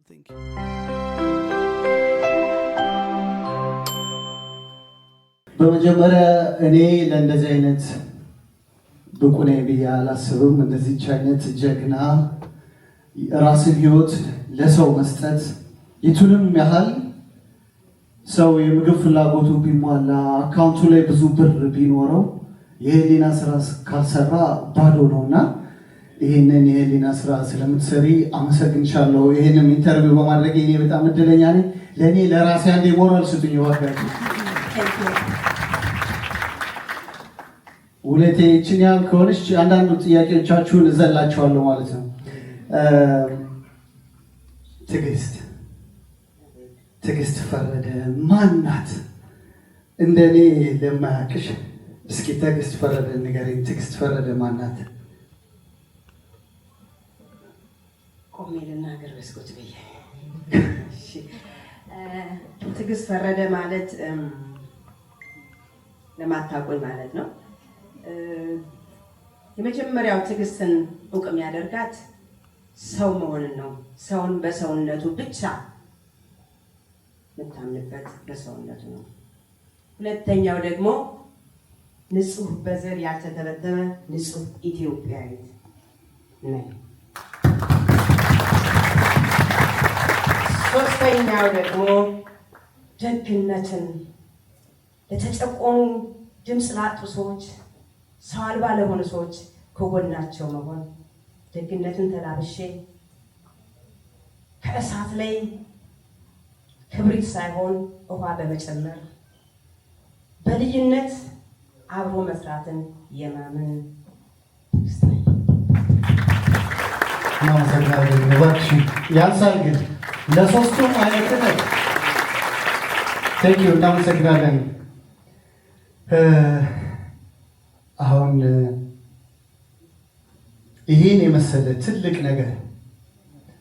Thank you. በመጀመሪያ እኔ ለእንደዚህ አይነት ብቁ ነኝ ብዬ አላስብም። እንደዚህች አይነት ጀግና ራስን ህይወት ለሰው መስጠት የቱንም ያህል ሰው የምግብ ፍላጎቱ ቢሟላ አካውንቱ ላይ ብዙ ብር ቢኖረው የህሊና ስራ ካልሰራ ባዶ ነውና ይሄንን የህሊና ስራ ስለምትሰሪ አመሰግንሻለሁ። ይሄንን ኢንተርቪው በማድረግ እኔ በጣም እድለኛ ነኝ። ለኔ ለራሴ አንዴ ሞራል ስጡኝ ዋጋችሁ። ሁለቴ እቺን ያህል ከሆነች አንዳንዱ ጥያቄዎቻችሁን እዘላችኋለሁ ማለት ነው። ትዕግስት ፈረደ ማን ናት? እንደኔ ለማያውቅሽ እስኪ ትዕግስት ፈረደ ንገረኝ። ትዕግስት ፈረደ ማን ናት? ቆሜ ልናገር በስኩት ብዬ። ትዕግስት ፈረደ ማለት ለማታውቁኝ ማለት ነው። የመጀመሪያው ትዕግስትን እውቅ የሚያደርጋት ሰው መሆንን ነው። ሰውን በሰውነቱ ብቻ የምታምንበት በሰውነቱ ነው። ሁለተኛው ደግሞ ንጹህ በዘር ያልተተበተበ ንጹህ ኢትዮጵያዊ ነኝ። ሶስተኛው ደግሞ ደግነትን ለተጨቆኑ ድምፅ ላጡ ሰዎች፣ ሰው አልባ ለሆኑ ሰዎች ከጎናቸው መሆን፣ ደግነትን ተላብሼ ከእሳት ላይ ክብሪት ሳይሆን ውሃ በመጨመር በልዩነት አብሮ መስራትን የማምን ትዕግስት ነኝ። እናመሰግናለን። እባክሽ ያንሳል ግን ለሶስቱም አይነት ቴንክ ዩ እናመሰግናለን። አሁን ይህን የመሰለ ትልቅ ነገር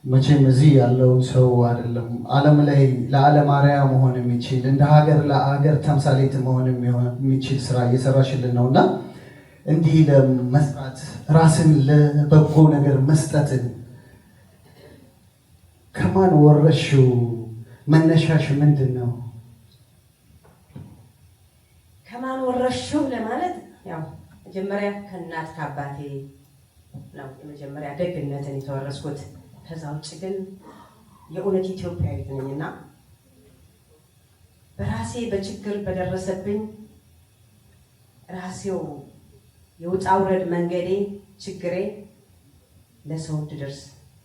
መቼም እዚህ ያለውን ሰው አይደለም ዓለም ላይ ለዓለም አርአያ መሆን የሚችል እንደ ሀገር ለሀገር ተምሳሌት መሆን የሚችል ስራ እየሰራሽልን ነው እና እንዲህ ለመስራት ራስን ለበጎ ነገር መስጠትን ከማን ወረሽው? መነሻሽ ምንድን ነው? ከማን ወረሽው ለማለት ያው መጀመሪያ ከእናት ከአባቴ ነው የመጀመሪያ ደግነትን የተወረስኩት። ከዛ ውጭ ግን የእውነት ኢትዮጵያዊት ነኝና በራሴ በችግር በደረሰብኝ ራሴው የውጣ ውረድ መንገዴ ችግሬ ለሰው እንድደርስ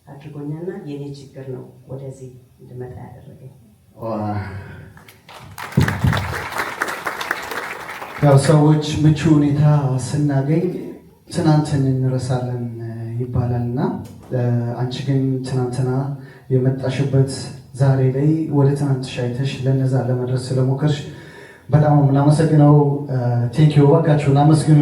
አድርጎኛልና የኔ ችግር ነው ወደዚህ እንድመጣ ያደረገኝ። ያው ሰዎች ምቹ ሁኔታ ስናገኝ ትናንትን እንረሳለን ይባላል እና አንቺ ግን ትናንትና የመጣሽበት ዛሬ ላይ ወደ ትናንት ሻይተሽ ለነዛ ለመድረስ ስለሞከርሽ በጣም እናመሰግነው። ቴንኪው። እባካችሁን አመስግኑ።